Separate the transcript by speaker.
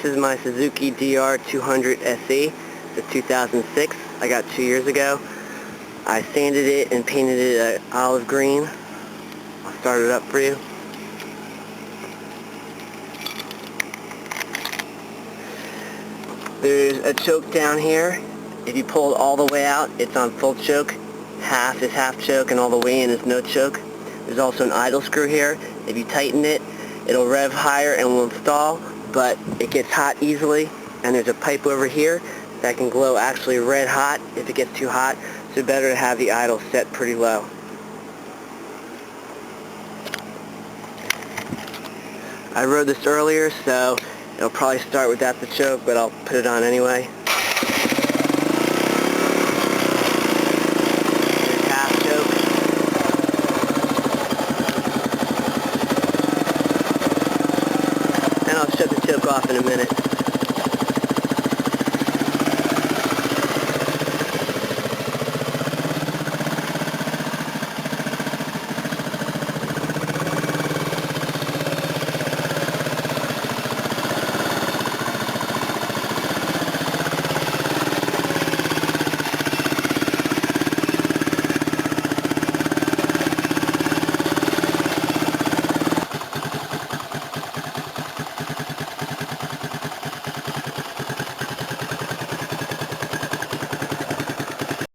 Speaker 1: This is my Suzuki Dr200Se. It's a 2006. I got 2 years ago. I sanded it and painted it olive green. I'll start it up for you. There's a choke down here. If you pull it all the way out, it's on full choke. Half is half choke and all the way in is no choke. There's also an idle screw here. If you tighten it, it'll rev higher and will install, but it gets hot easily. And there's a pipe over here that can glow actually red hot if it gets too hot, so better to have the idle set pretty low. I rode this earlier, so it'll probably start without the choke, but I'll put it on anyway. There's half choke. And I'll shut the choke off in a minute.